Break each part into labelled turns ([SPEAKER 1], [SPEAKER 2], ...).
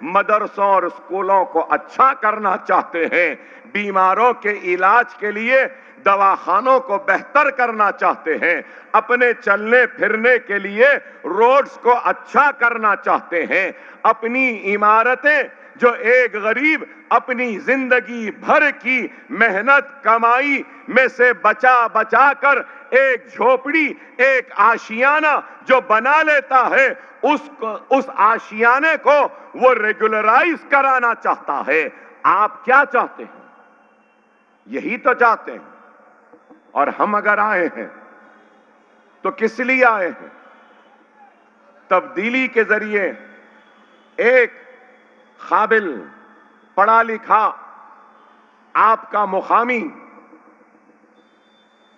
[SPEAKER 1] मदरसों और स्कूलों को अच्छा करना चाहते हैं, बीमारों के इलाज के लिए दवाखानों को बेहतर करना चाहते हैं, अपने चलने फिरने के लिए रोड्स को अच्छा करना चाहते हैं, अपनी इमारतें जो एक गरीब अपनी जिंदगी भर की मेहनत कमाई में से बचा बचा कर एक झोपड़ी, एक आशियाना जो बना लेता है, उस आशियाने को वो रेगुलराइज कराना चाहता है। आप क्या चाहते हैं? यही तो चाहते हैं। और हम अगर आए हैं तो किस लिए आए हैं? तब्दीली के जरिए एक काबिल, पढ़ा लिखा, आपका मुकामी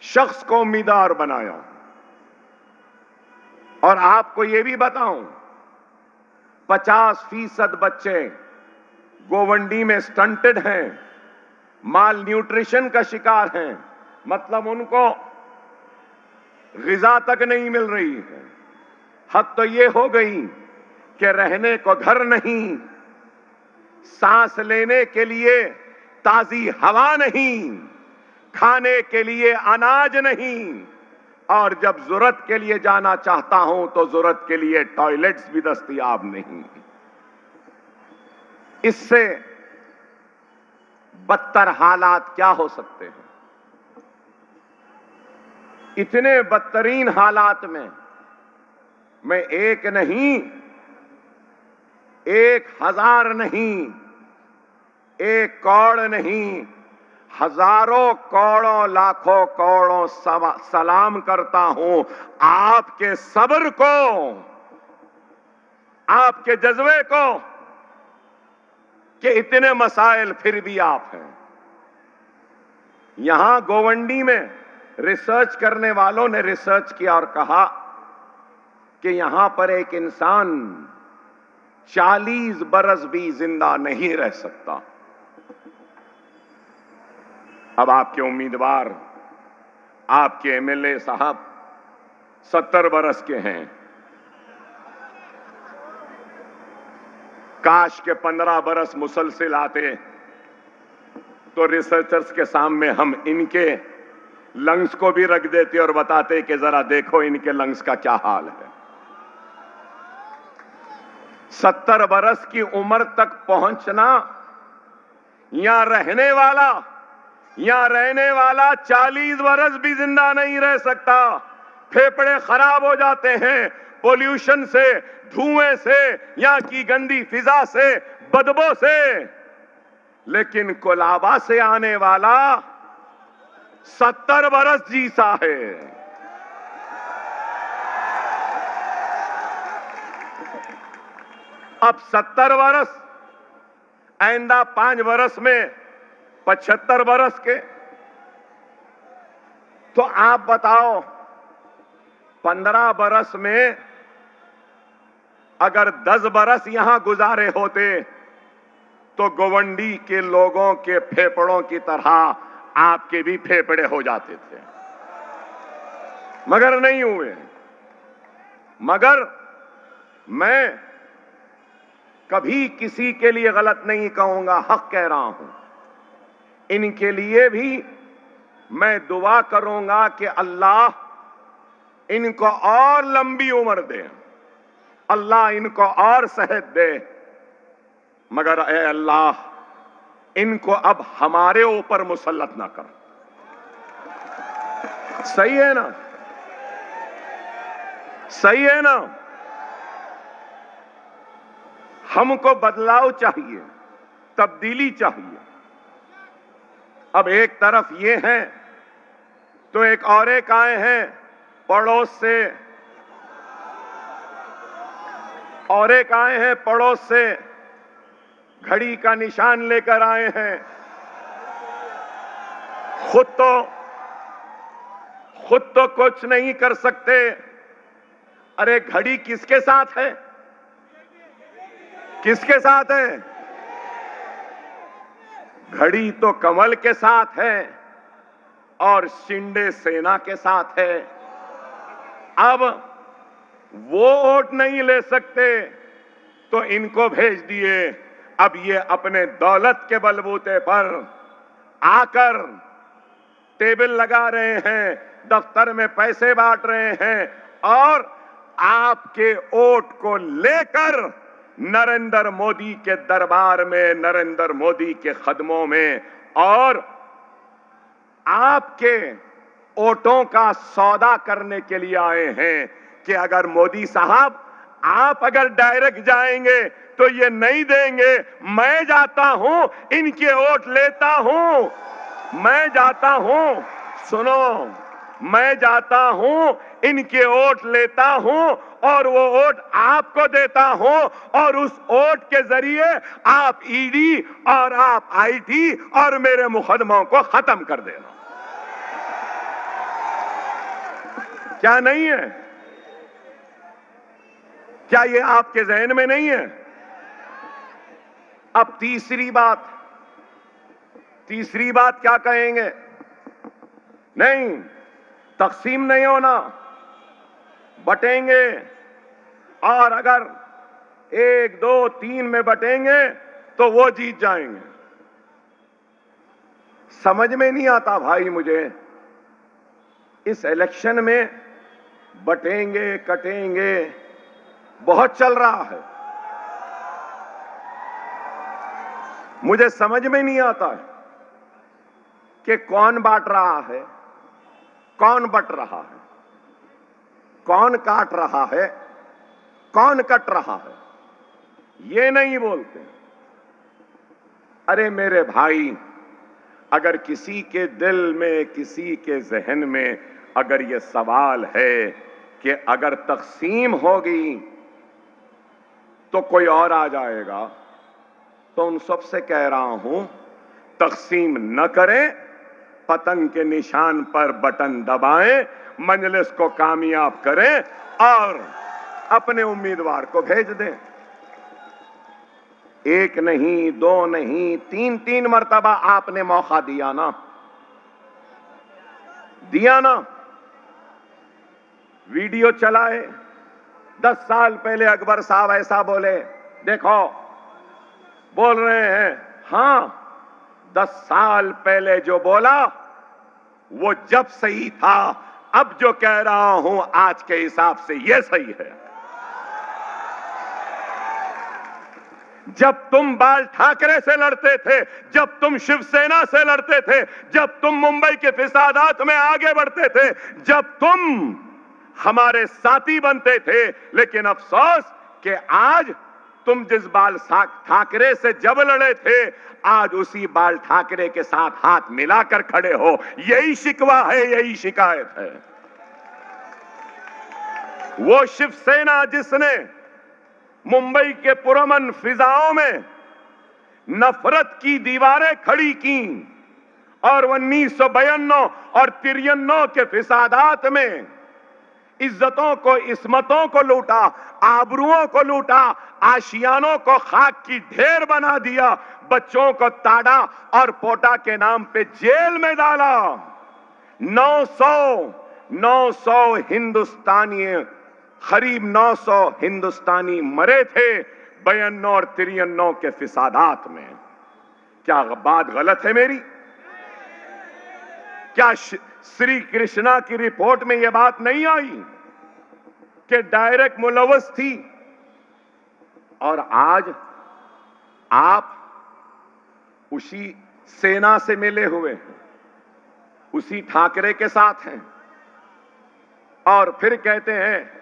[SPEAKER 1] शख्स को उम्मीदवार बनाया। और आपको यह भी बताऊं, 50% बच्चे गोवंडी में स्टंटेड हैं, माल न्यूट्रिशन का शिकार हैं, मतलब उनको ग़िज़ा तक नहीं मिल रही है। हद तो ये हो गई कि रहने को घर नहीं, सांस लेने के लिए ताजी हवा नहीं, खाने के लिए अनाज नहीं, और जब जरूरत के लिए जाना चाहता हूं तो जरूरत के लिए टॉयलेट्स भी दस्तयाब नहीं। इससे बदतर हालात क्या हो सकते हैं? इतने बदतरीन हालात में मैं एक नहीं, 1000 नहीं, 1 करोड़ नहीं, हजारों करोड़ों लाखों करोड़ों सलाम करता हूं आपके सब्र को, आपके जज्बे को, कि इतने मसाइल फिर भी आप हैं। यहां गोवंडी में रिसर्च करने वालों ने रिसर्च किया और कहा कि यहां पर एक इंसान 40 बरस भी जिंदा नहीं रह सकता। अब आपके उम्मीदवार, आपके एमएलए साहब 70 बरस के हैं। काश के 15 बरस मुसलसिल आते तो रिसर्चर्स के सामने हम इनके लंग्स को भी रख देते और बताते कि जरा देखो इनके लंग्स का क्या हाल है। 70 बरस की उम्र तक पहुंचना, यहां रहने वाला 40 बरस भी जिंदा नहीं रह सकता। फेफड़े खराब हो जाते हैं पोल्यूशन से, धुएं से, यहां की गंदी फिजा से, बदबू से। लेकिन कोलाबा से आने वाला 70 बरस जीता है। अब 70 बरस, आइंदा 5 बरस में 75 बरस के, तो आप बताओ 15 बरस में अगर 10 बरस यहां गुजारे होते तो गोवंडी के लोगों के फेफड़ों की तरह आपके भी फेफड़े हो जाते थे, मगर नहीं हुए। मगर मैं कभी किसी के लिए गलत नहीं कहूंगा, हक कह रहा हूं। इनके लिए भी मैं दुआ करूंगा कि अल्लाह इनको और लंबी उम्र दे, अल्लाह इनको और सेहत दे। मगर ए अल्लाह इनको अब हमारे ऊपर मुसल्लत ना कर। सही है ना? सही है ना? हमको बदलाव चाहिए, तब्दीली चाहिए। अब एक तरफ ये है तो एक और एक आए हैं पड़ोस से, और एक आए हैं पड़ोस से, घड़ी का निशान लेकर आए हैं। खुद तो कुछ नहीं कर सकते। अरे घड़ी किसके साथ है? किसके साथ है? घड़ी तो कमल के साथ है और शिंदे सेना के साथ है। अब वो वोट नहीं ले सकते तो इनको भेज दिए। अब ये अपने दौलत के बलबूते पर आकर टेबल लगा रहे हैं, दफ्तर में पैसे बांट रहे हैं और आपके वोट को लेकर नरेंद्र मोदी के दरबार में, नरेंद्र मोदी के कदमों में और आपके वोटों का सौदा करने के लिए आए हैं कि अगर मोदी साहब आप अगर डायरेक्ट जाएंगे तो ये नहीं देंगे, मैं जाता हूं, इनके वोट लेता हूं, मैं जाता हूं, सुनो, मैं जाता हूं, इनके वोट लेता हूं और वो वोट आपको देता हूं और उस वोट के जरिए आप ईडी और आप आईटी और मेरे मुकदमों को खत्म कर देना। क्या नहीं है? क्या ये आपके जहन में नहीं है? अब तीसरी बात क्या कहेंगे? नहीं, तकसीम नहीं होना, बटेंगे और अगर 1, 2, 3 में बटेंगे तो वो जीत जाएंगे। समझ में नहीं आता भाई मुझे, इस इलेक्शन में बटेंगे कटेंगे बहुत चल रहा है, मुझे समझ में नहीं आता है कि कौन बांट रहा है, कौन बट रहा है, कौन काट रहा है, कौन कट रहा है, ये नहीं बोलते। अरे मेरे भाई, अगर किसी के दिल में, किसी के जहन में अगर ये सवाल है कि अगर तकसीम होगी तो कोई और आ जाएगा, तो उन सबसे कह रहा हूं, तकसीम न करें, पतंग के निशान पर बटन दबाएं, मजलिस को कामयाब करें और अपने उम्मीदवार को भेज दें। 1 नहीं, 2 नहीं, 3 मर्तबा आपने मौका दिया ना। वीडियो चलाए, 10 साल पहले अकबर साहब ऐसा बोले, देखो बोल रहे हैं, हां 10 साल पहले जो बोला वो जब सही था, अब जो कह रहा हूं आज के हिसाब से ये सही है। जब तुम बाल ठाकरे से लड़ते थे, जब तुम शिवसेना से लड़ते थे, जब तुम मुंबई के फिसादात में आगे बढ़ते थे, जब तुम हमारे साथी बनते थे, लेकिन अफसोस कि आज तुम जिस बाल ठाकरे से जब लड़े थे, आज उसी बाल ठाकरे के साथ हाथ मिलाकर खड़े हो। यही शिकवा है, यही शिकायत है। वो शिवसेना जिसने मुंबई के पुरअमन फिजाओं में नफरत की दीवारें खड़ी की और 1992 और 93 के फिसादात में इज्जतों को, इस्मतों को लूटा, आबरुओं को लूटा, आशियानों को खाक की ढेर बना दिया, बच्चों को ताड़ा और पोटा के नाम पे जेल में डाला। 900 हिंदुस्तानी, करीब 900 हिंदुस्तानी मरे थे 92 और 93 के फिसादात में। क्या बात गलत है मेरी? क्या श्री कृष्णा की रिपोर्ट में यह बात नहीं आई कि डायरेक्ट मुलव्वस थी? और आज आप उसी सेना से मिले हुए हैं, उसी ठाकरे के साथ हैं और फिर कहते हैं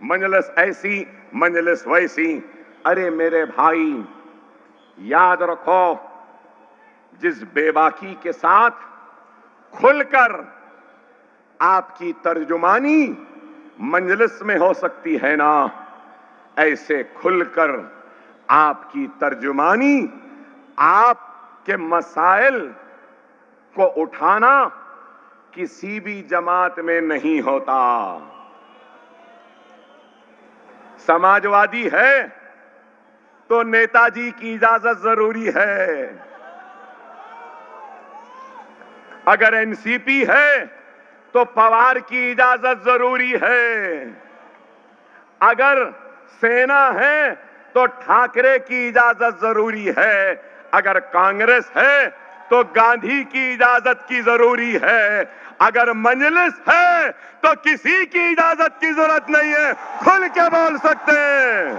[SPEAKER 1] मजलिस ऐसी, मजलिस वैसी। अरे मेरे भाई, याद रखो, जिस बेबाकी के साथ खुलकर आपकी तर्जुमानी मजलिस में हो सकती है ना, ऐसे खुलकर आपकी तर्जुमानी, आपके मसाइल को उठाना किसी भी जमात में नहीं होता। समाजवादी है तो नेताजी की इजाजत जरूरी है, अगर एनसीपी है तो पवार की इजाजत जरूरी है, अगर सेना है तो ठाकरे की इजाजत जरूरी है, अगर कांग्रेस है तो गांधी की इजाजत की जरूरी है, अगर मजलिस है तो किसी की इजाजत की जरूरत नहीं है। खुल के बोल सकते हैं,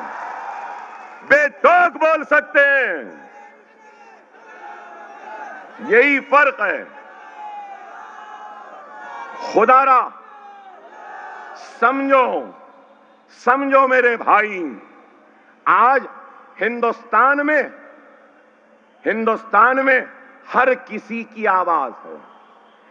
[SPEAKER 1] बेटोक बोल सकते हैं। यही फर्क है। खुदारा समझो, समझो मेरे भाई, आज हिंदुस्तान में हर किसी की आवाज है।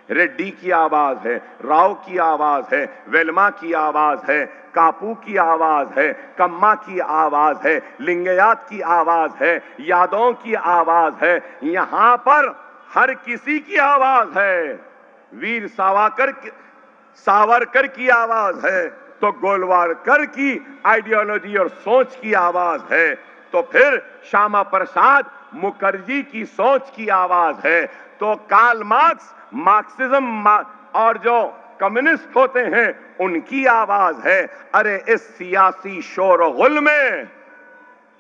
[SPEAKER 1] रेड्डी की आवाज है, राव की आवाज है, वेलमा की आवाज है, कापू की आवाज है, कम्मा की आवाज है, लिंगयात की आवाज है, यादवों की आवाज है। यहां पर हर किसी की आवाज है। वीर सावरकर की आवाज है तो गोलवारकर की आइडियोलॉजी और सोच की आवाज है, तो फिर श्यामा प्रसाद मुखर्जी की सोच की आवाज है, तो कार्ल मार्क्स मार्क्सिज्म और जो कम्युनिस्ट होते हैं उनकी आवाज है। अरे इस सियासी शोरगुल में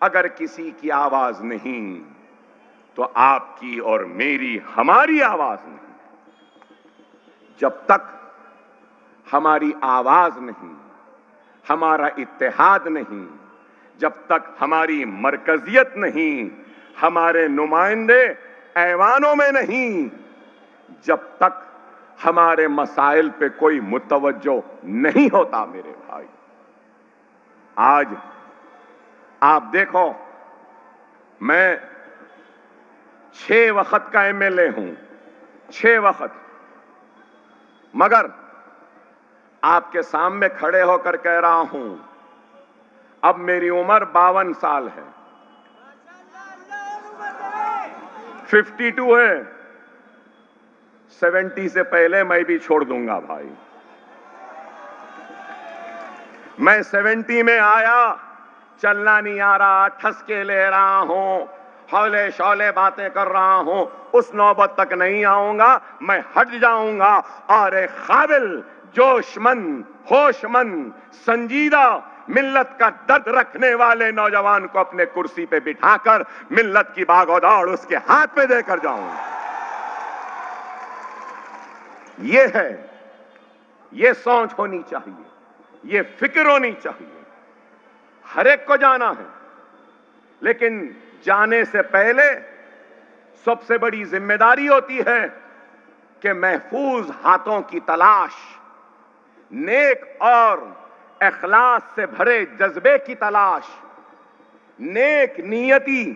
[SPEAKER 1] अगर किसी की आवाज नहीं तो आपकी और मेरी, हमारी आवाज नहीं। जब तक हमारी आवाज नहीं, हमारा इत्तेहाद नहीं, जब तक हमारी मरकजियत नहीं, हमारे नुमाइंदे ऐवानों में नहीं, जब तक हमारे मसाइल पे कोई मुतवज्जो नहीं होता मेरे भाई। आज आप देखो, मैं 6 वक्त का एमएलए हूं, 6 वक्त, मगर आपके सामने खड़े होकर कह रहा हूं, अब मेरी उम्र 52 साल है, 52 है, 70 से पहले मैं भी छोड़ दूंगा भाई। मैं 70 में आया, चलना नहीं आ रहा, ठसके ले रहा हूं, हौले शौले बातें कर रहा हूं, उस नौबत तक नहीं आऊंगा, मैं हट जाऊंगा और एक काबिल, जोशमंद, होशमंद, संजीदा, मिल्लत का दर्द रखने वाले नौजवान को अपने कुर्सी पे बिठाकर मिल्लत की भागोदौड़ उसके हाथ पे देकर जाऊंगा। ये है, ये सोच होनी चाहिए, ये फिक्र होनी चाहिए। हर एक को जाना है, लेकिन जाने से पहले सबसे बड़ी जिम्मेदारी होती है कि महफूज हाथों की तलाश, नेक और इखलास से भरे जज्बे की तलाश, नेक नियती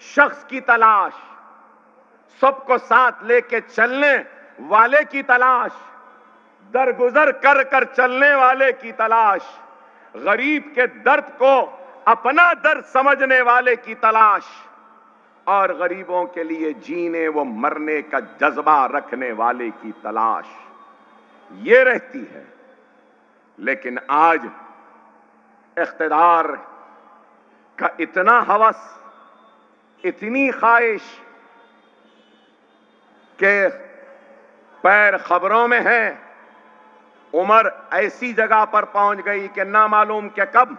[SPEAKER 1] शख्स की तलाश, सबको साथ लेके चलने वाले की तलाश, दरगुजर कर कर चलने वाले की तलाश, गरीब के दर्द को अपना दर्द समझने वाले की तलाश और गरीबों के लिए जीने व मरने का जज्बा रखने वाले की तलाश, ये रहती है। लेकिन आज इख्तिदार का इतना हवस, इतनी ख्वाहिश के पैर खबरों में है, उम्र ऐसी जगह पर पहुंच गई कि ना मालूम कि कब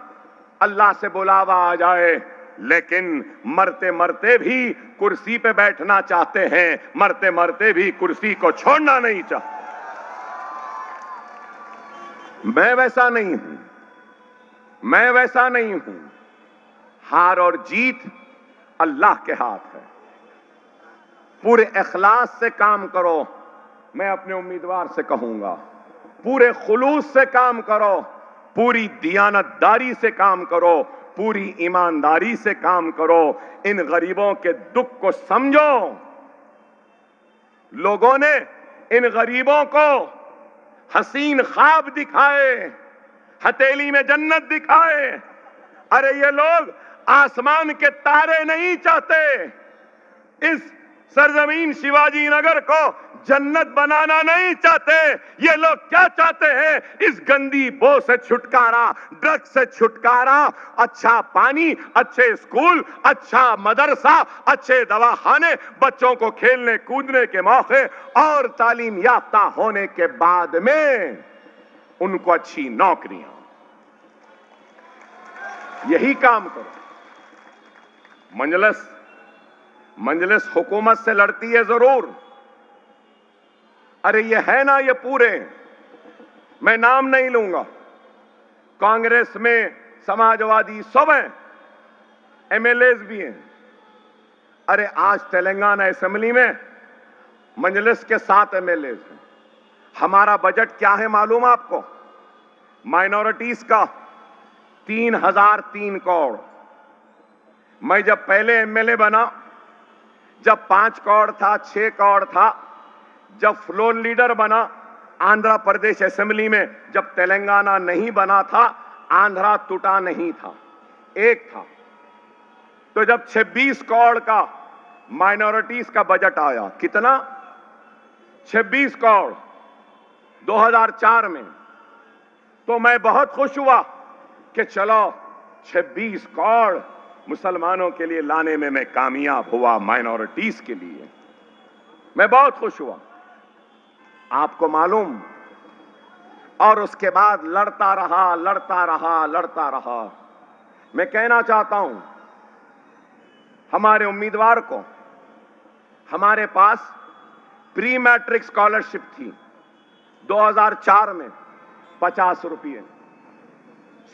[SPEAKER 1] अल्लाह से बुलावा आ जाए, लेकिन मरते मरते भी कुर्सी पे बैठना चाहते हैं, मरते मरते भी कुर्सी को छोड़ना नहीं चाहते। मैं वैसा नहीं हूं, मैं वैसा नहीं हूं। हार और जीत अल्लाह के हाथ है। पूरे इखलास से काम करो, मैं अपने उम्मीदवार से कहूंगा, पूरे खुलूस से काम करो, पूरी दियानतदारी से काम करो, पूरी ईमानदारी से काम करो। इन गरीबों के दुख को समझो। लोगों ने इन गरीबों को हसीन ख्वाब दिखाए, हथेली में जन्नत दिखाए। अरे ये लोग आसमान के तारे नहीं चाहते, इस सरजमीन शिवाजी नगर को जन्नत बनाना नहीं चाहते। ये लोग क्या चाहते हैं? इस गंदी बो से छुटकारा, ड्रग्स से छुटकारा, अच्छा पानी, अच्छे स्कूल, अच्छा मदरसा, अच्छे दवाखाने, बच्चों को खेलने कूदने के मौके और तालीम याफ्ता होने के बाद में उनको अच्छी नौकरियां। यही काम करो। मंजलिस हुकूमत से लड़ती है जरूर। अरे ये है ना, ये पूरे, मैं नाम नहीं लूंगा, कांग्रेस में समाजवादी सब हैं, एमएलएस भी हैं। अरे आज तेलंगाना असेंबली में मंजलिस के 7 एमएलएस हैं। हमारा बजट क्या है मालूम आपको? माइनॉरिटीज का 3003 करोड़। मैं जब पहले एमएलए बना, जब 5 करोड़ था, 6 करोड़ था, जब फ्लोर लीडर बना आंध्र प्रदेश असेंबली में, जब तेलंगाना नहीं बना था, आंध्रा टूटा नहीं था, एक था। तो जब 26 करोड़ का माइनॉरिटीज का बजट आया, कितना? 26 करोड़ 2004 में, तो मैं बहुत खुश हुआ कि चलो 26 करोड़ मुसलमानों के लिए लाने में मैं कामयाब हुआ, माइनॉरिटीज के लिए मैं बहुत खुश हुआ, आपको मालूम। और उसके बाद लड़ता रहा। मैं कहना चाहता हूं हमारे उम्मीदवार को, हमारे पास प्री मैट्रिक स्कॉलरशिप थी 2004 में 50 रुपये,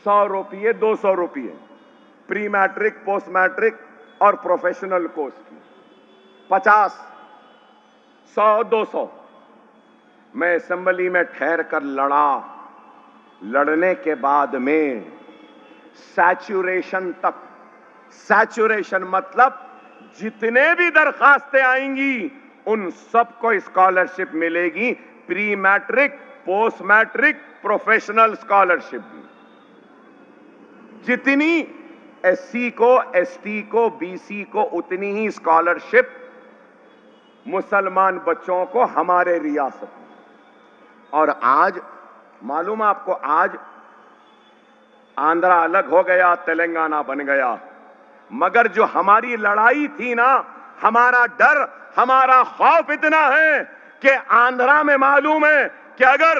[SPEAKER 1] 100 रुपये, 200 रुपये, प्री मैट्रिक, पोस्ट मैट्रिक और प्रोफेशनल कोर्स की 50, 100, 200। मैं असेंबली में ठहर कर लड़ने के बाद में सैचुरेशन तक, सैचुरेशन मतलब जितने भी दरखास्तें आएंगी उन सबको स्कॉलरशिप मिलेगी, pre matric, post matric, professional scholarship भी। जितनी एससी को, एसटी को, बीसी को, उतनी ही स्कॉलरशिप मुसलमान बच्चों को हमारे रियासत में। और आज मालूम आपको, आज आंध्रा अलग हो गया, तेलंगाना बन गया, मगर जो हमारी लड़ाई थी ना, हमारा डर, हमारा खौफ इतना है कि आंध्रा में मालूम है कि अगर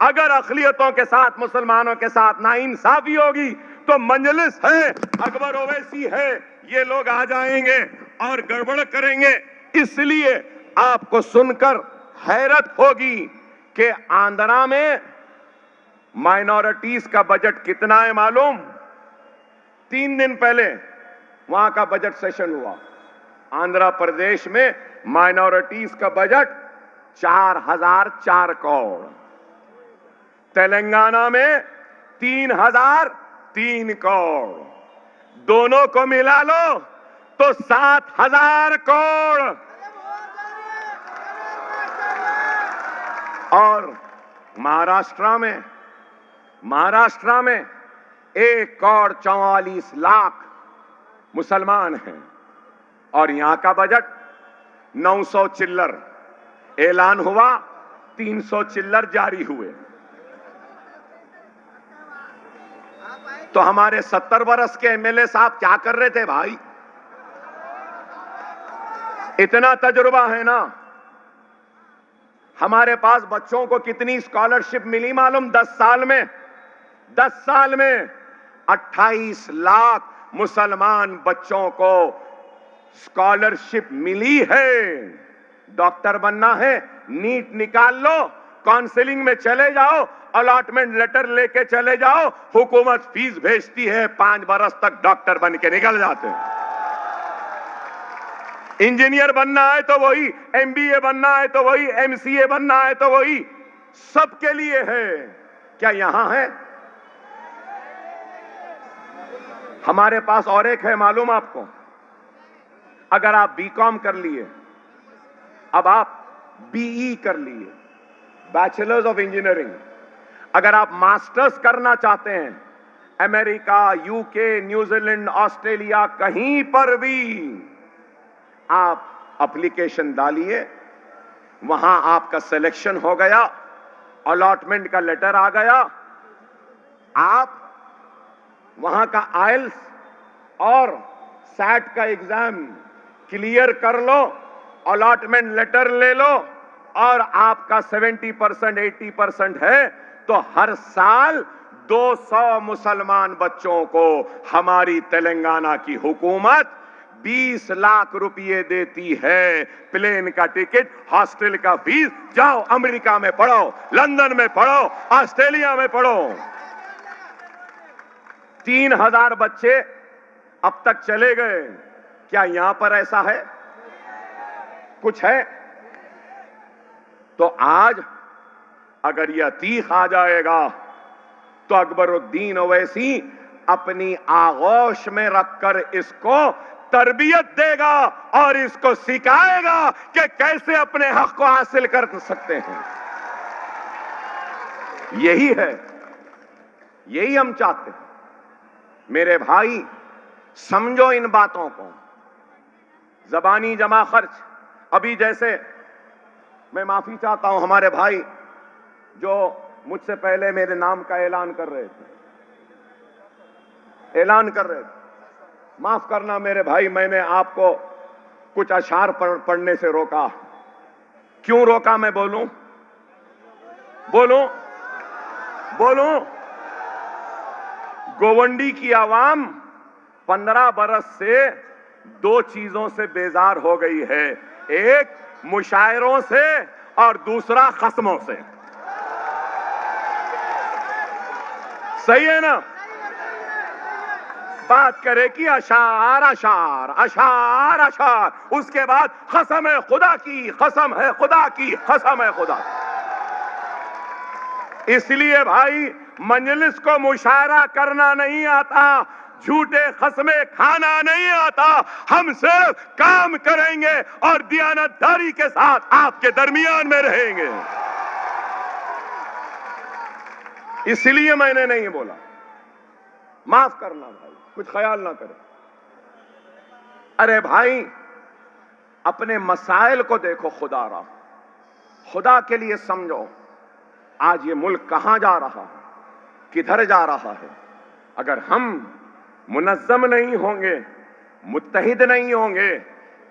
[SPEAKER 1] अक़लियतों के साथ, मुसलमानों के साथ नाइंसाफी होगी तो मंजलिस है, अकबर ओवैसी है, ये लोग आ जाएंगे और गड़बड़ करेंगे। इसलिए आपको सुनकर हैरत होगी कि आंध्रा में माइनॉरिटीज का बजट कितना है मालूम? 3 दिन पहले वहां का बजट सेशन हुआ। आंध्र प्रदेश में माइनॉरिटीज का बजट 4004 करोड़, तेलंगाना में 3003 करोड़, दोनों को मिला लो तो 7000 करोड़। और महाराष्ट्र में 1,44,00,000 मुसलमान हैं और यहां का बजट 900 चिल्लर, ऐलान हुआ 300 चिल्लर जारी हुए। तो हमारे 70 बरस के एमएलए साहब क्या कर रहे थे भाई? इतना तजुर्बा है ना। हमारे पास बच्चों को कितनी स्कॉलरशिप मिली मालूम? 10 साल में 28 लाख मुसलमान बच्चों को स्कॉलरशिप मिली है। डॉक्टर बनना है, नीट निकाल लो, काउंसलिंग में चले जाओ, अलॉटमेंट लेटर लेके चले जाओ, हुकूमत फीस भेजती है, 5 बरस तक डॉक्टर बन के निकल जाते हैं। इंजीनियर बनना है तो वही, एमबीए बनना है तो वही, एमसीए बनना है तो वही, सबके लिए है। क्या यहां है? हमारे पास और एक है, मालूम आपको? अगर आप बीकॉम कर लिए, अब आप बीई कर लिए, बैचलर्स ऑफ इंजीनियरिंग, अगर आप मास्टर्स करना चाहते हैं, अमेरिका, यूके, न्यूजीलैंड, ऑस्ट्रेलिया, कहीं पर भी आप एप्लीकेशन डालिए, वहां आपका सिलेक्शन हो गया, अलॉटमेंट का लेटर आ गया, आप वहां का आइल्स और सैट का एग्जाम क्लियर कर लो, अलॉटमेंट लेटर ले लो और आपका 70%, 80% है तो हर साल 200 मुसलमान बच्चों को हमारी तेलंगाना की हुकूमत 20 लाख रुपए देती है, प्लेन का टिकट, हॉस्टल का फीस, जाओ अमेरिका में पढ़ो, लंदन में पढ़ो, ऑस्ट्रेलिया में पढ़ो। 3000 बच्चे अब तक चले गए। क्या यहां पर ऐसा है? कुछ है? तो आज अगर यह तीख आ जाएगा तो अकबरुद्दीन ओवैसी अपनी आगोश में रखकर इसको तरबियत देगा और इसको सिखाएगा कि कैसे अपने हक को हासिल कर सकते हैं। यही है, यही हम चाहते हैं। मेरे भाई, समझो इन बातों को। जबानी जमा खर्च, अभी जैसे मैं माफी चाहता हूं, हमारे भाई जो मुझसे पहले मेरे नाम का ऐलान कर रहे थे, माफ करना मेरे भाई, मैंने आपको कुछ अशार पढ़ने से रोका। क्यों रोका? मैं बोलूं? गोवंडी की आवाम 15 बरस से 2 चीजों से बेजार हो गई है। एक मुशायरों से और दूसरा खस्मों से। सही है ना? बात करे कि अशार अशार अशार अशार, उसके बाद कसम है खुदा की, कसम है खुदा की, कसम है खुदा। इसलिए भाई, मजलिस को मुशायरा करना नहीं आता, झूठे खस्मे खाना नहीं आता। हम सिर्फ काम करेंगे और दियानतदारी के साथ आपके दरमियान में रहेंगे। इसलिए मैंने नहीं बोला। माफ करना भाई, कुछ ख्याल ना करें। अरे भाई, अपने मसाइल को देखो, खुदा के लिए समझो। आज ये मुल्क कहां जा रहा है, किधर जा रहा है? अगर हम मुनज़्ज़म नहीं होंगे, मुत्तहिद नहीं होंगे,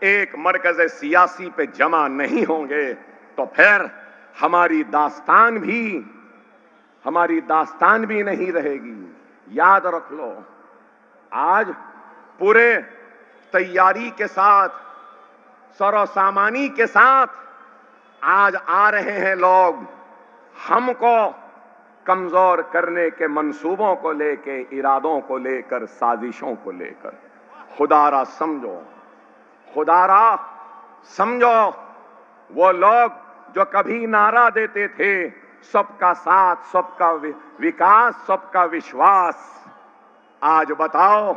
[SPEAKER 1] एक मरकज़ सियासी पे जमा नहीं होंगे, तो फिर हमारी दास्तान भी नहीं रहेगी। याद रख लो, आज पूरे तैयारी के साथ, सरो सामानी के साथ आज आ रहे हैं लोग, हमको कमजोर करने के मंसूबों को लेके, इरादों को लेकर, साजिशों को लेकर। खुदारा समझो वो लोग जो कभी नारा देते थे, सबका साथ, सबका विकास, सबका विश्वास। आज बताओ,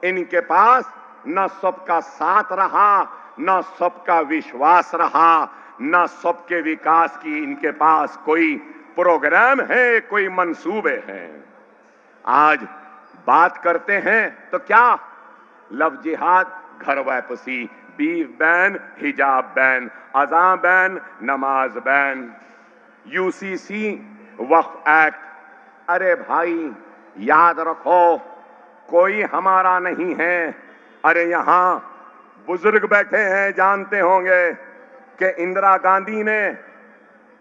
[SPEAKER 1] इनके पास न सबका साथ रहा, न सबका विश्वास रहा, न सबके विकास की इनके पास कोई प्रोग्राम है, कोई मंसूबे हैं। आज बात करते हैं तो क्या? लव जिहाद, घर वापसी, बीफ बैन, हिजाब बैन, अज़ां बैन, नमाज बैन, यूसीसी, वक्फ एक्ट। अरे भाई, याद रखो, कोई हमारा नहीं है। अरे यहां बुजुर्ग बैठे हैं, जानते होंगे कि इंदिरा गांधी ने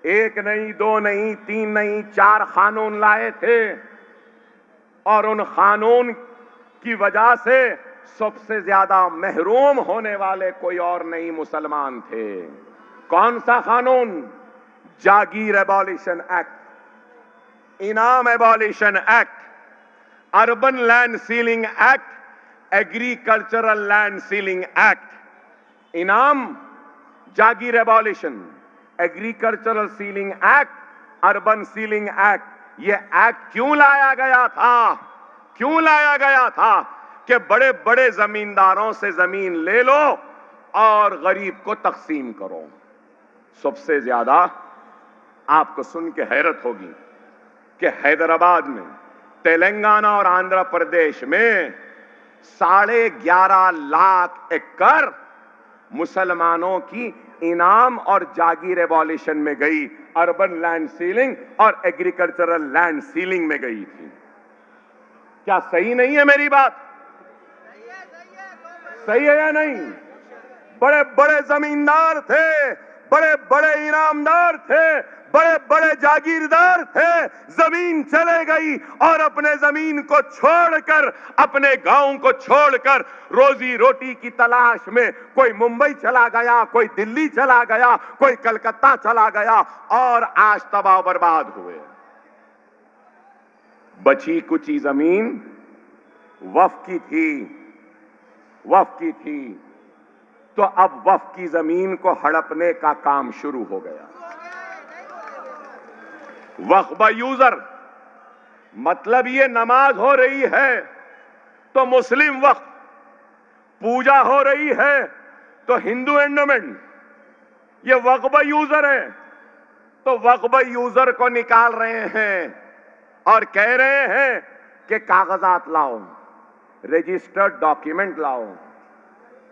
[SPEAKER 1] 1 नहीं, 2 नहीं, 3 नहीं, 4 कानून लाए थे, और उन कानून की वजह से सबसे ज्यादा महरूम होने वाले कोई और नहीं, मुसलमान थे। कौन सा कानून? जागीर एबॉलिशन एक्ट, इनाम abolition act, urban land ceiling act, agricultural land ceiling act. इनाम, जागीर abolition, agricultural ceiling act, urban ceiling act. ये एक्ट क्यों लाया गया था? कि बड़े बड़े जमींदारों से जमीन ले लो और गरीब को तकसीम करो। सबसे ज्यादा आपको सुन के हैरत होगी कि हैदराबाद में, तेलंगाना और आंध्र प्रदेश में 11.5 लाख एकड़ मुसलमानों की इनाम और जागीर एबॉलिशन में गई, अर्बन लैंड सीलिंग और एग्रीकल्चरल लैंड सीलिंग में गई थी। क्या सही नहीं है मेरी बात? सही है या नहीं? बड़े बड़े जमींदार थे, बड़े बड़े इनामदार थे, बड़े बड़े जागीरदार थे। जमीन चले गई और अपने जमीन को छोड़कर, अपने गांव को छोड़कर रोजी रोटी की तलाश में कोई मुंबई चला गया, कोई दिल्ली चला गया, कोई कलकत्ता चला गया और आज तबाह बर्बाद हुए। बची कुची जमीन वक्फ की थी, तो अब वक्फ की जमीन को हड़पने का काम शुरू हो गया। वक्फ बाय यूजर मतलब ये नमाज हो रही है तो मुस्लिम वक्फ, पूजा हो रही है तो हिंदू एंडोमेंट, ये वक्फ बाय यूजर है। तो वक्फ बाय यूजर को निकाल रहे हैं और कह रहे हैं कि कागजात लाओ, रजिस्टर्ड डॉक्यूमेंट लाओ।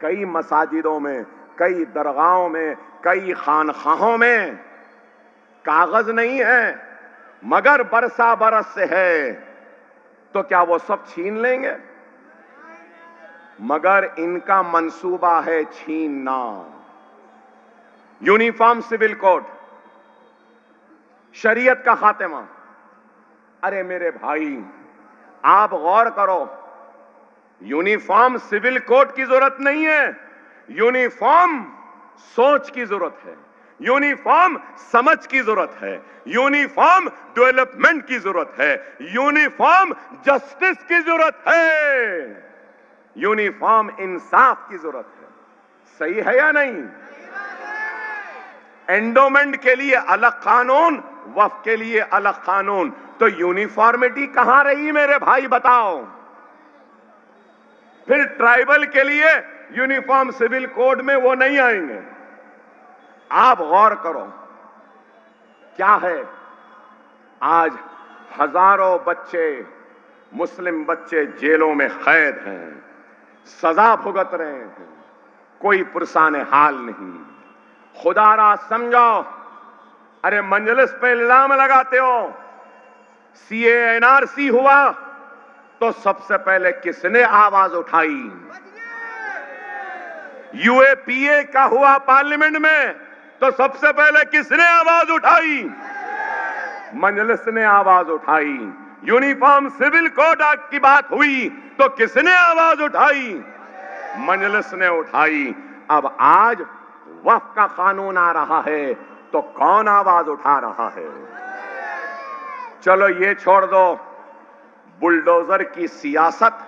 [SPEAKER 1] कई मसाजिदों में, कई दरगाहों में, कई खानखाहों में कागज नहीं है मगर बरसा बरस से है, तो क्या वो सब छीन लेंगे? मगर इनका मंसूबा है छीनना। यूनिफॉर्म सिविल कोड, शरीयत का खात्मा। अरे मेरे भाई, आप गौर करो, यूनिफॉर्म सिविल कोड की जरूरत नहीं है, यूनिफॉर्म सोच की जरूरत है, यूनिफॉर्म समझ की जरूरत है, यूनिफॉर्म डेवलपमेंट की जरूरत है, यूनिफॉर्म जस्टिस की जरूरत है, यूनिफॉर्म इंसाफ की जरूरत है। सही है या नहीं? एंडोमेंट के लिए अलग कानून, वक्फ के लिए अलग कानून, तो यूनिफॉर्मिटी कहां रही मेरे भाई बताओ? फिर ट्राइबल के लिए यूनिफॉर्म सिविल कोड में वो नहीं आएंगे। आप गौर करो क्या है, आज हजारों बच्चे, मुस्लिम बच्चे जेलों में कैद हैं, सजा भुगत रहे हैं, कोई पुरसाने हाल नहीं। खुदारा समझो, अरे मंजलिस पे इल्जाम लगाते हो, सीए एनआरसी हुआ तो सबसे पहले किसने आवाज उठाई? यूएपीए का हुआ पार्लियामेंट में तो सबसे पहले किसने आवाज उठाई? मजलिस ने आवाज उठाई। यूनिफॉर्म सिविल कोड की बात हुई तो किसने आवाज उठाई? मजलिस ने उठाई। अब आज वक्फ का कानून आ रहा है तो कौन आवाज उठा रहा है? चलो ये छोड़ दो, बुलडोजर की सियासत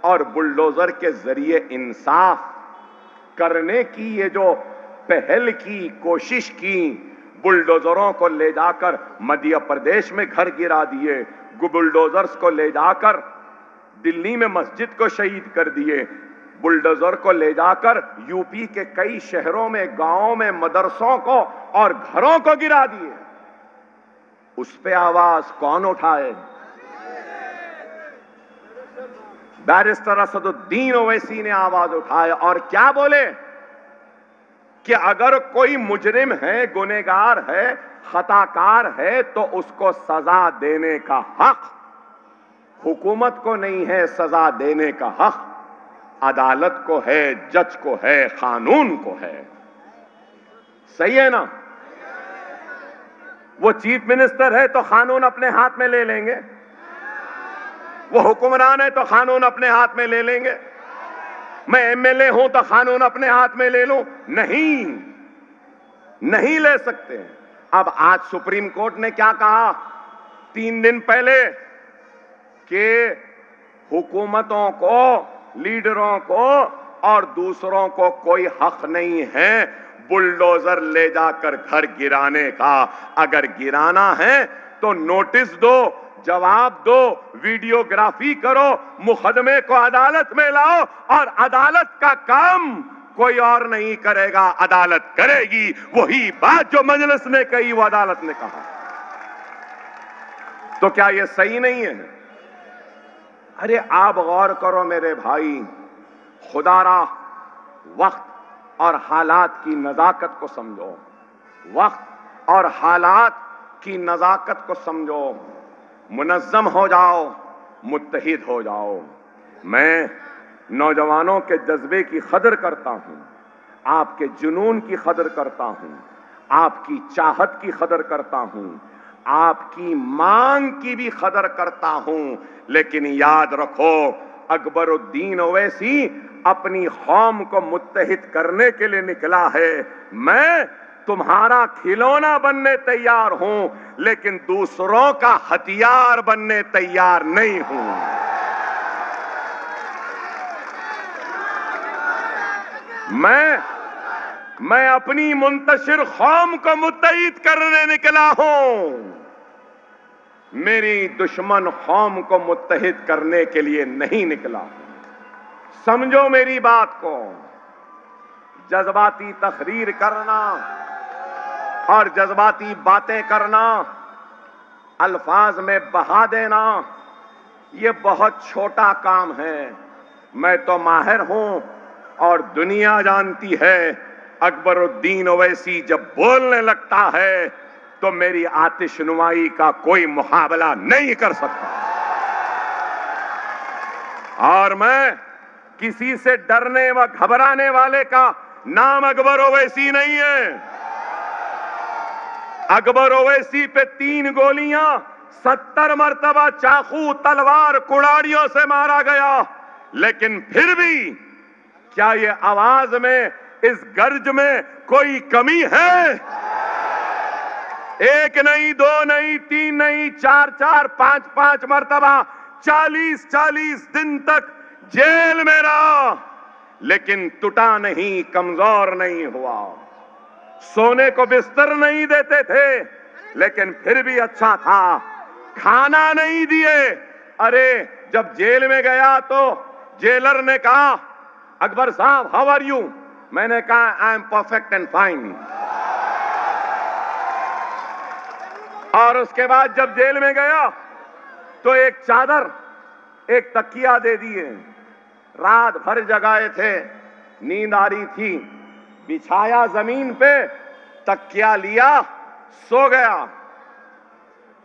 [SPEAKER 1] और बुलडोजर के जरिए इंसाफ करने की ये जो पहल की, कोशिश की, बुलडोजरों को ले जाकर मध्य प्रदेश में घर गिरा दिए, बुलडोजर्स को ले जाकर दिल्ली में मस्जिद को शहीद कर दिए, बुलडोजर को ले जाकर यूपी के कई शहरों में, गांवों में मदरसों को और घरों को गिरा दिए। उस पे आवाज कौन उठाए? बैरिस्टर असदुद्दीन ओवैसी ने आवाज उठाए और क्या बोले कि अगर कोई मुजरिम है, गुनहगार है, खताकार है तो उसको सजा देने का हक हुकूमत को नहीं है, सजा देने का हक अदालत को है, जज को है, कानून को है। सही है ना? वो चीफ मिनिस्टर है तो कानून अपने हाथ में ले लेंगे, वो हुक्मरान है तो कानून अपने हाथ में ले लेंगे। मैं एमएलए हूं तो कानून अपने हाथ में ले लूं? नहीं, नहीं ले सकते। अब आज सुप्रीम कोर्ट ने क्या कहा 3 दिन पहले कि हुकूमतों को, लीडरों को और दूसरों को कोई हक नहीं है बुलडोजर ले जाकर घर गिराने का। अगर गिराना है तो नोटिस दो, जवाब दो, वीडियोग्राफी करो, मुकदमे को अदालत में लाओ और अदालत का काम कोई और नहीं करेगा, अदालत करेगी। वही बात जो मजलिस ने कही वो अदालत ने कहा। तो क्या ये सही नहीं है? अरे आप गौर करो मेरे भाई, खुदारा वक्त और हालात की नजाकत को समझो, वक्त और हालात की नजाकत को समझो, मुनज़्ज़म हो जाओ, मुत्तहिद हो जाओ। मैं नौजवानों के जज्बे की कदर करता हूं, आपके जुनून की कदर करता हूं, आपकी चाहत की कदर करता हूं, आपकी मांग की भी कदर करता हूं, लेकिन याद रखो अकबरुद्दीन ओवैसी अपनी कौम को मुत्तहिद करने के लिए निकला है। मैं तुम्हारा खिलौना बनने तैयार हूं, लेकिन दूसरों का हथियार बनने तैयार नहीं हूं। मैं अपनी मुंतशिर कौम को मुत्तहिद करने निकला हूं, मेरी दुश्मन कौम को मुत्तहिद करने के लिए नहीं निकला हूं। समझो मेरी बात को। जज्बाती तकरीर करना और जज्बाती बातें करना, अल्फाज में बहा देना, ये बहुत छोटा काम है। मैं तो माहिर हूं और दुनिया जानती है अकबरुद्दीन ओवैसी जब बोलने लगता है तो मेरी आतिशनुमाई का कोई मुकाबला नहीं कर सकता। और मैं किसी से डरने व घबराने वाले का नाम अकबर ओवैसी नहीं है। अकबर ओवैसी पे 3 गोलियां 70 मरतबा चाकू तलवार कुड़ाड़ियों से मारा गया, लेकिन फिर भी क्या ये आवाज में, इस गर्ज में कोई कमी है? 1 नहीं, 2 नहीं, 3 नहीं, 4 5 मरतबा 40 दिन तक जेल में रहा, लेकिन टूटा नहीं, कमजोर नहीं हुआ। सोने को बिस्तर नहीं देते थे, लेकिन फिर भी अच्छा था। खाना नहीं दिए। अरे जब जेल में गया तो जेलर ने कहा, अकबर साहब हाउ आर यू? मैंने कहा I am perfect and fine. और उसके बाद जब जेल में गया तो एक चादर, एक तकिया दे दिए। रात भर जगाए थे, नींद आ रही थी, बिछाया जमीन पे, तकिया लिया, सो गया,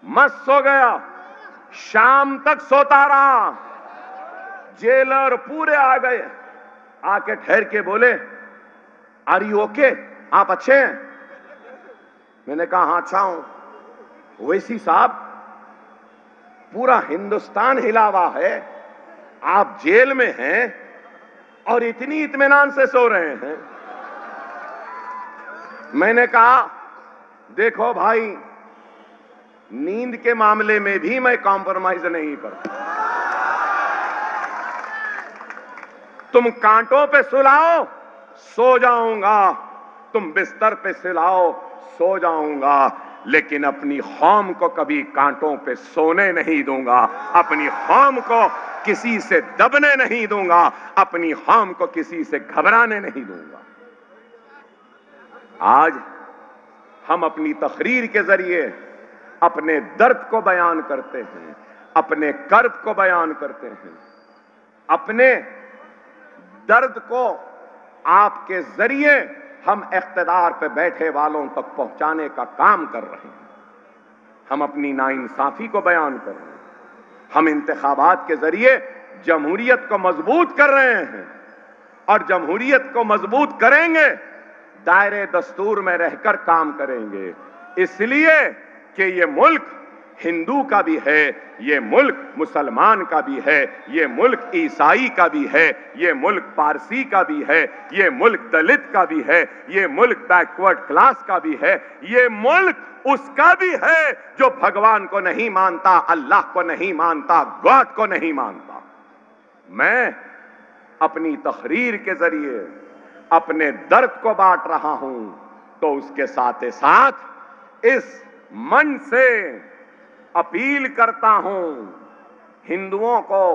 [SPEAKER 1] मस्त सो गया। शाम तक सोता रहा। जेलर पूरे आ गए, आके ठहर के बोले, आर यू ओके? आप अच्छे हैं? मैंने कहा हाँ अच्छा हूं। ओवैसी साहब, पूरा हिंदुस्तान हिला हुआ है, आप जेल में हैं और इतनी इत्मीनान से सो रहे हैं। मैंने कहा देखो भाई, नींद के मामले में भी मैं कॉम्प्रोमाइज नहीं करता। तुम कांटों पे सुलाओ, सो जाऊंगा, तुम बिस्तर पे सुलाओ, सो जाऊंगा, लेकिन अपनी कौम को कभी कांटों पे सोने नहीं दूंगा। अपनी कौम को किसी से दबने नहीं दूंगा। अपनी कौम को किसी से घबराने नहीं दूंगा। आज हम अपनी तकरीर के जरिए अपने दर्द को बयान करते हैं, अपने कर्ब को बयान करते हैं, अपने दर्द को आपके जरिए हम इख्तिदार पे बैठे वालों तक पहुंचाने का काम कर रहे हैं। हम अपनी नाइंसाफी को बयान कर रहे हैं। हम इंतखाबात के जरिए जमहूरियत को मजबूत कर रहे हैं, और जमहूरियत को मजबूत करेंगे दायरे दस्तूर में रहकर काम करेंगे। इसलिए कि ये मुल्क हिंदू का भी है, ये मुल्क मुसलमान का भी है, ये मुल्क ईसाई का भी है, ये मुल्क पारसी का भी है, ये मुल्क दलित का भी है, ये मुल्क बैकवर्ड क्लास का भी है, ये मुल्क उसका भी है जो भगवान को नहीं मानता, अल्लाह को नहीं मानता, गॉड को नहीं मानता। मैं अपनी तकरीर के जरिए अपने दर्द को बांट रहा हूं, तो उसके साथ ही साथ इस मन से अपील करता हूं हिंदुओं को,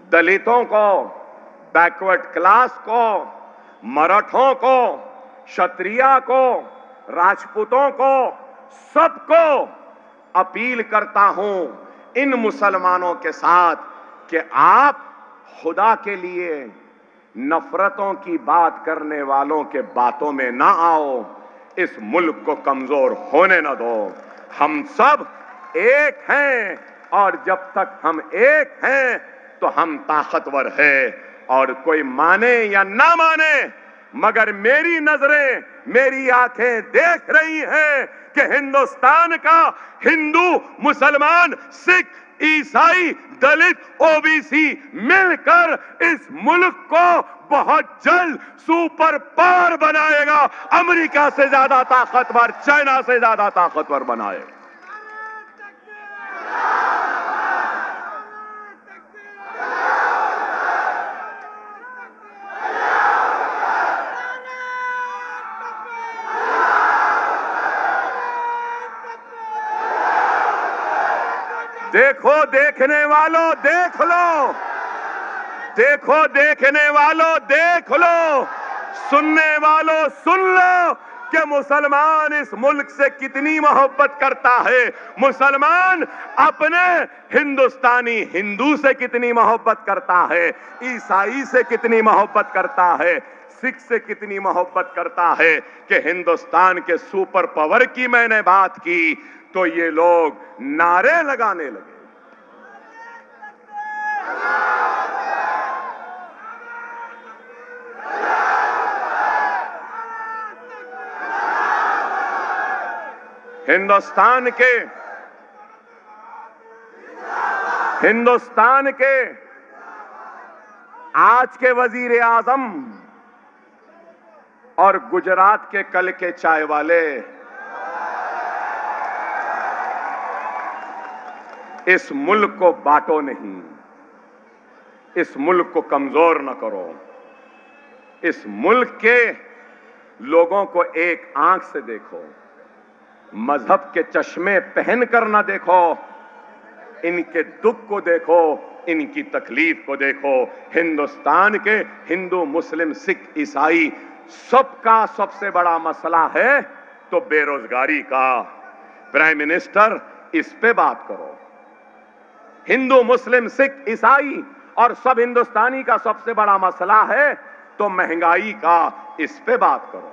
[SPEAKER 1] दलितों को, बैकवर्ड क्लास को, मराठों को, क्षत्रिया को, राजपूतों को, सबको अपील करता हूं इन मुसलमानों के साथ कि आप खुदा के लिए नफरतों की बात करने वालों के बातों में ना आओ। इस मुल्क को कमजोर होने न दो। हम सब एक हैं, और जब तक हम एक हैं तो हम ताकतवर हैं। और कोई माने या ना माने, मगर मेरी नजरें, मेरी आंखें देख रही हैं कि हिंदुस्तान का हिंदू, मुसलमान, सिख, ईसाई, दलित, ओबीसी मिलकर इस मुल्क को बहुत जल्द सुपर पावर बनाएगा, अमेरिका से ज्यादा ताकतवर, चाइना से ज्यादा ताकतवर बनाएगा। देखो देखने वालों देख लो, देखो देखने वालों देख लो, सुनने वालों सुन लो कि मुसलमान इस मुल्क से कितनी मोहब्बत करता है, मुसलमान अपने हिंदुस्तानी हिंदू से कितनी मोहब्बत करता है, ईसाई से कितनी मोहब्बत करता है, सिख से कितनी मोहब्बत करता है। कि हिंदुस्तान के सुपर पावर की मैंने बात की तो ये लोग नारे लगाने लगे। हिंदुस्तान के आज के वजीर आजम और गुजरात के कल के चाय वाले इस मुल्क को बांटो नहीं, इस मुल्क को कमजोर न करो, इस मुल्क के लोगों को एक आंख से देखो, मजहब के चश्मे पहनकर न देखो, इनके दुख को देखो, इनकी तकलीफ को देखो। हिंदुस्तान के हिंदू, मुस्लिम, सिख, ईसाई सबका सबसे बड़ा मसला है तो बेरोजगारी का। प्राइम मिनिस्टर इस पे बात करो। हिंदू, मुस्लिम, सिख, ईसाई और सब हिंदुस्तानी का सबसे बड़ा मसला है तो महंगाई का, इस पे बात करो।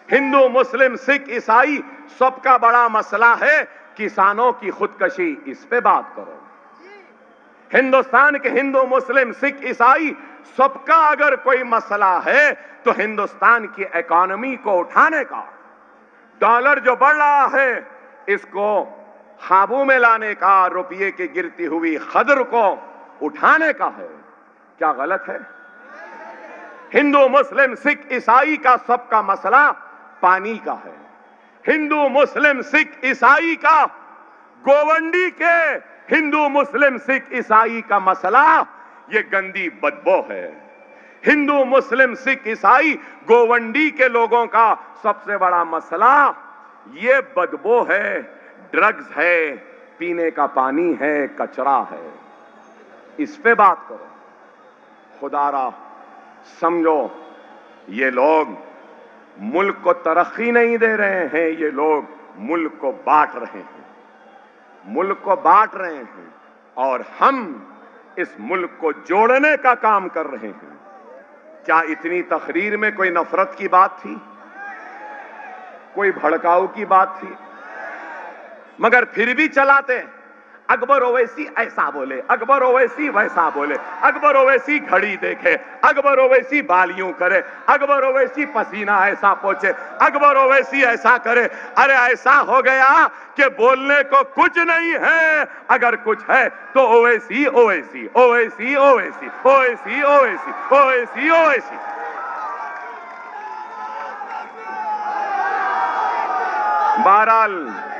[SPEAKER 1] हिंदू, मुस्लिम, सिख, ईसाई सबका बड़ा मसला है किसानों की खुदकशी, इस पे बात करो। हिंदुस्तान के हिंदू, मुस्लिम, सिख, ईसाई सबका अगर कोई मसला है तो हिंदुस्तान की इकोनॉमी को उठाने का, डॉलर जो बढ़ रहा है इसको काबू में लाने का, रुपये की गिरती हुई कदर को उठाने का है। क्या गलत है? हिंदू, मुस्लिम, सिख, ईसाई का सबका मसला पानी का है। हिंदू, मुस्लिम, सिख, ईसाई का, गोवंडी के हिंदू, मुस्लिम, सिख, ईसाई का मसला ये गंदी बदबू है। हिंदू, मुस्लिम, सिख, ईसाई, गोवंडी के लोगों का सबसे बड़ा मसला ये बदबू है, ड्रग्स है, पीने का पानी है, कचरा है। इस पे बात करो। खुदारा समझो, ये लोग मुल्क को तरक्की नहीं दे रहे हैं, ये लोग मुल्क को बांट रहे हैं, मुल्क को बांट रहे हैं और हम इस मुल्क को जोड़ने का काम कर रहे हैं। क्या इतनी तकरीर में कोई नफरत की बात थी? कोई भड़काऊ की बात थी? मगर फिर भी चलाते। अकबर ओवैसी ऐसा बोले, अकबर ओवैसी वैसा बोले, अकबर ओवैसी घड़ी देखे, अकबर ओवैसी बालियों करे, अकबर ओवैसी पसीना ऐसा पोछे, अकबर ओवैसी ऐसा करे। अरे ऐसा हो गया कि बोलने को कुछ नहीं है, अगर कुछ है तो ओवैसी ओवैसी ओवैसी ओवैसी ओवैसी ओवैसी ओवैसी ओवैसी। बहरहाल